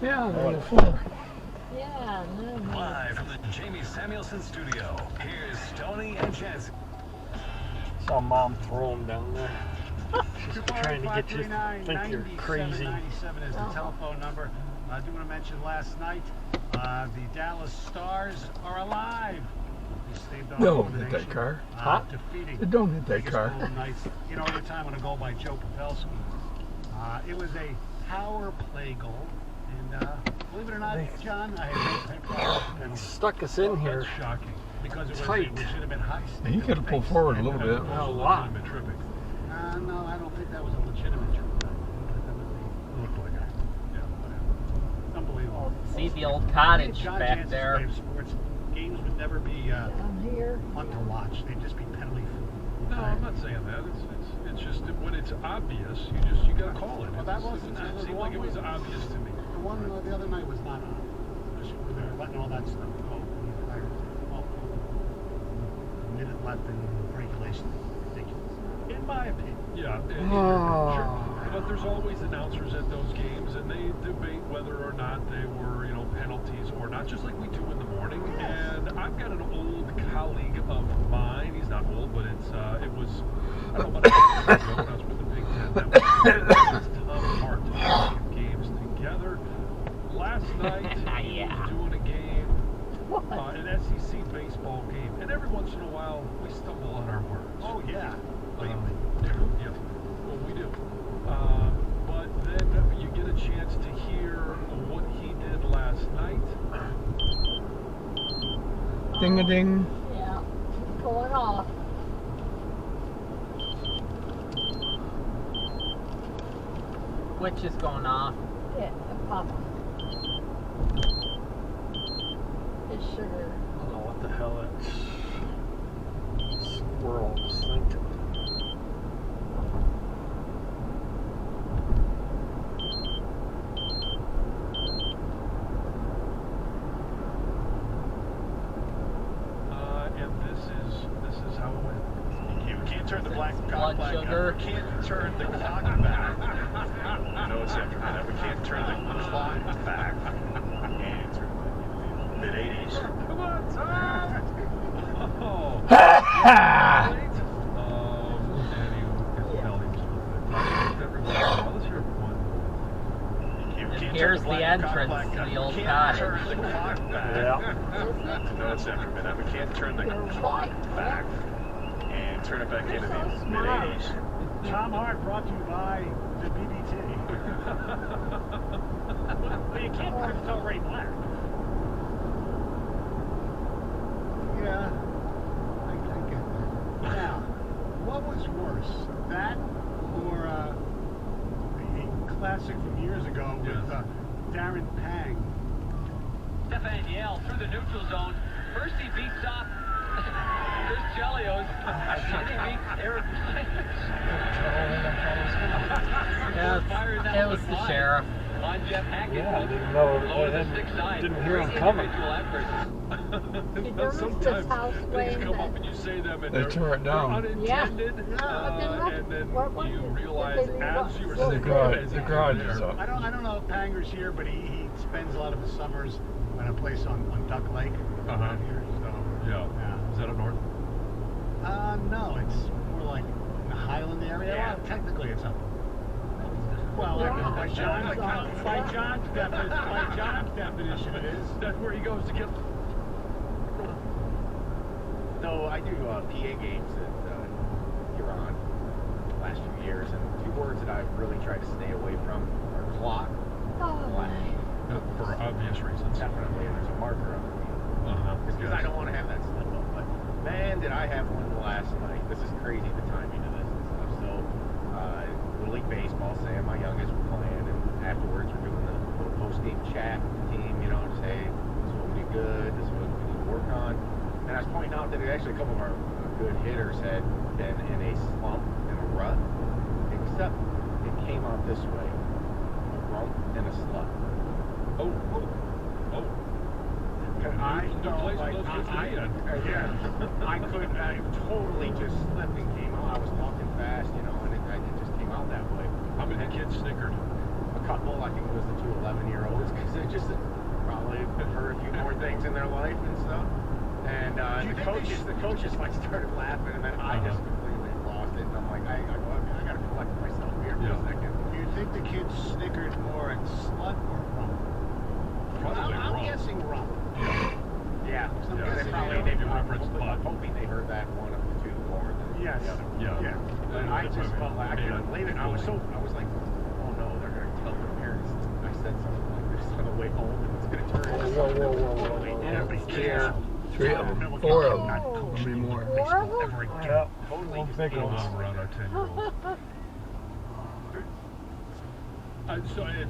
Yeah, they're the floor. Yeah, no. Live from the Jamie Samuelson studio, here's Tony and Chance. Saw Mom throw them down there. She's trying to get you to think you're crazy. 97 is the telephone number. I do want to mention last night, the Dallas Stars are alive. They staved off Don't hit elimination, that car. defeating Don't hit that Vegas car. Golden Knights in overtime on a goal by Joe Pavelski. It was a power play goal, and believe it or not, John, I had It stuck us in here. That's shocking because it was Tight. a legitimate heist. And you gotta pull forward a little bit. A lot. No, I don't think that was a legitimate trip. Looked like it. Yeah, whatever. Unbelievable. See the old cottage John back Jansen's there. way of sports games would never be Down here. fun to watch. They'd just be penalty free. No, I'm not saying that. It's just that when it's obvious, you gotta call it. Well, that wasn't. It seemed like it was obvious to me. The one the other night was not on. Just they're letting all that stuff go. A minute left in regulation. Ridiculous. In my opinion. Yeah, sure. But there's always announcers at those games, and they debate whether or not they were, penalties or not, just like we do in the morning. And I've got an old colleague of mine. He's not old, but it was, I don't know, about a year ago when I was with the Big Ten. That was tough part to watch games together. Last night, he was doing a game, an SEC baseball game, and every once in a while, we stumble on our words. Oh yeah. Yeah, well, we do. But then you get a chance to hear what he did last night. Ding-a-ding. Yeah. Going off. Which is going off. Yeah, Papa. His sugar. I don't know what the hell that squirrel was thinking. And this is how it went. You can't turn the black Blood clock sugar. back. We can't turn the clock back. No, it's after that. We can't turn the clock back. And turn it mid-80s. Come on, Tom! Oh. Let's hear one. Here's the entrance to the old cottage. Turn the clock back. Yeah. No, it's after midnight. We can't turn the clock back and turn it back into the mid-80s. Tom Hart brought to you by the BBT. Well, you can't tell Ray Black. Yeah, I get that. Now, what was worse, that or a classic from years ago with Darren Pang? Stefan Yale through the neutral zone. First he beats off Chris Chelios. Then he beats Eric. Yeah, it was the sheriff. On Jeff Hackett. Yeah, I didn't know. Lower the I stick side. didn't hear him Great coming. individual effort. Sometimes house things way come that- up and you say them and They they're tore it down. unintended, Yeah. and then What was you it? realize Did they as you were leave The saying garage, it, the it's garage there. is up. I don't know if Panger's here, but he spends a lot of his summers at a place on Duck Lake around here. So Yeah. Is that up north? no, it's more like in the Highland area. Yeah. Well, technically it's up. Well, by John's definition, it is. That's where he goes to get. No, I do PA games at Huron last few years, and two words that I've really tried to stay away from are clock and flash. For obvious reasons. Definitely, and there's a marker on it. Because I don't want to have that slip up. But man, did I have one last night. This is crazy, the timing of this and stuff. So, Little League Baseball, Sam, my youngest, were playing, and afterwards we're doing the little post-game chat with the team, just say, hey, this is what we did good, this is what we need to work on. And I was pointing out that actually a couple of our good hitters had been in a slump, in a rut, except it came out this way, a rump and a slut. Oh. I Good place for those kids to be at. I could totally just slipped and came out. I was talking fast, and it just came out that way. How many kids snickered? A couple, I think it was the two 11-year-olds, because things in their life and stuff. And the coaches like started laughing, and then I just completely lost it. And I'm like, I gotta collect myself here for a second. Do you think the kids snickered more at slut or rum? Probably I'm rum. guessing rum. Yeah, Yeah, they probably I'm hoping they heard that one of the two more than Yes. the other. Yeah. But I just felt like I couldn't believe it. I was like, oh no, they're gonna tell their parents I said something like this on the way home, and it's gonna turn into something totally different. Yeah. 3 of them, 4 of them, maybe more. Four of them? Ever again. Yeah. Totally One just big came one. off. Around our 10-year-olds.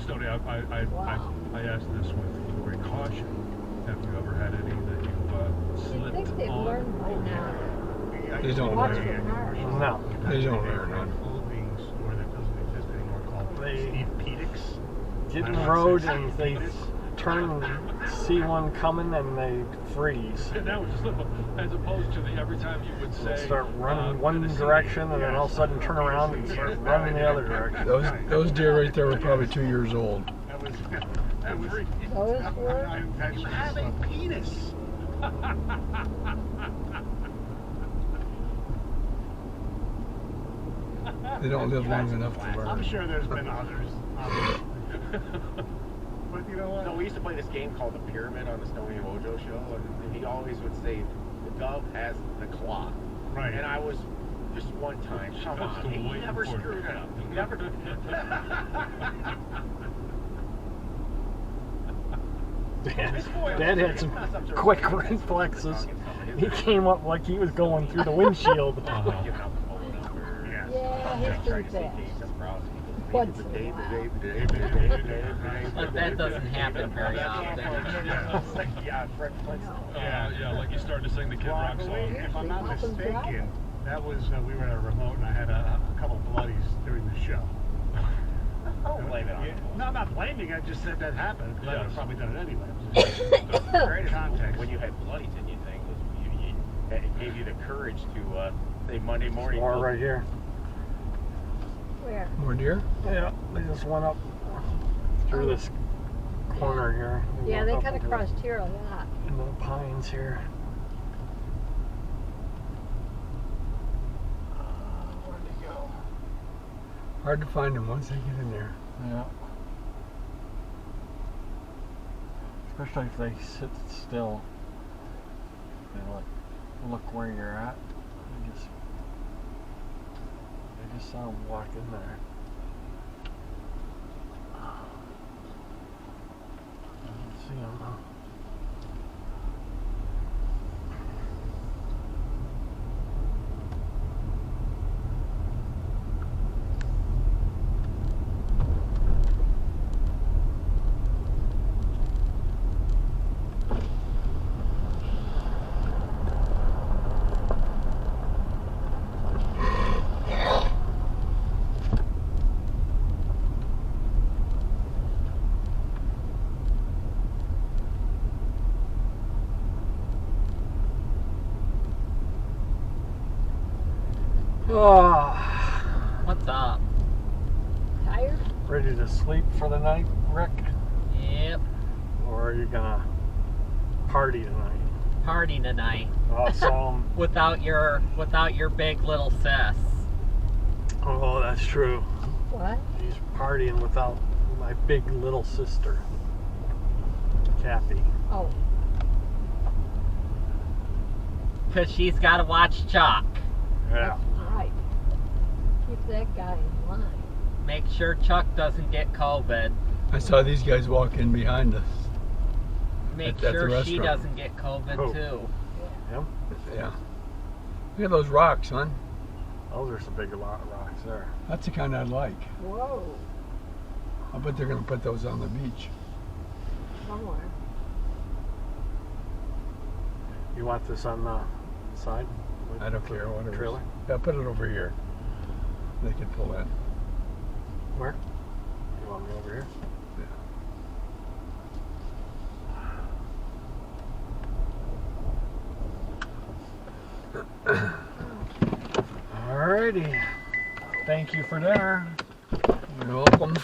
Stoney, I asked this with great caution. Have you ever had any that you've I slipped think they've on? learned by now. They don't Watch learn. it, Marsh. No. They don't learn none. Clothing store that doesn't exist anymore called Steve Pedix. Get in the road and they turn, see one coming, and they freeze. And that was just as opposed to the every time you would They'll say start running one direction and then all of a sudden turn around and start running the other direction. Those deer right there were probably 2 years old. That was Those were? you have a penis. They don't live long enough to I'm learn. sure there's been others. But you know what? No, we used to play this game called the Pyramid on the Stoney and Wojo show, and he always would say, the dove has the clock. Right. And I was just one time, come on, Still he waiting never for it. screwed it up. He never. Dad had some quick reflexes. He came up like he was going through the windshield. Yeah, he's pretty fast. Once in a while. But that doesn't happen very often. Yeah, Fred Flintstone. Yeah, like you started to sing the Kid Well, I Rock believe, song. if I'm not Happens to mistaken, that was we were at a remote and I had a couple bloodies during the show. Don't blame it on Yeah. him. No, I'm not blaming. I just said that happened because I would have Yes. probably done it anyway. The greatest Context. when you had bloodies in your thing was it gave you the courage to say Monday morning. More right here. Where? More deer? Yeah, they just went up through this corner here. Yeah, went they up cut into across here a lot. into the pines here. Where'd they go? Hard to find them once they get in there. Yeah. Especially if they sit still. They look where you're at. I just saw him walk in there. I don't see him though. Oh, What's up? Tired? ready to sleep for the night, Rick? Yep. Or are you gonna party tonight? Party tonight. Awesome. Without your big little sis. Oh, that's true. What? He's partying without my big little sister, Kathy. Oh, Cause she's gotta watch Chuck. Yeah. that's right. Keep that guy in line. Make sure Chuck doesn't get COVID. I saw these guys walk in behind us. Make At the sure she restaurant. doesn't get COVID Who? too. Him? Yeah. Look at those rocks, son. Those are some big rocks there. That's the kind I like. Whoa. I bet they're going to put those on the beach. Somewhere. You want this on the side? I don't care, whatever. Trailer? Yeah, put it over here. They can pull in. Where? You want me over here? Alrighty. Thank you for dinner. You're welcome.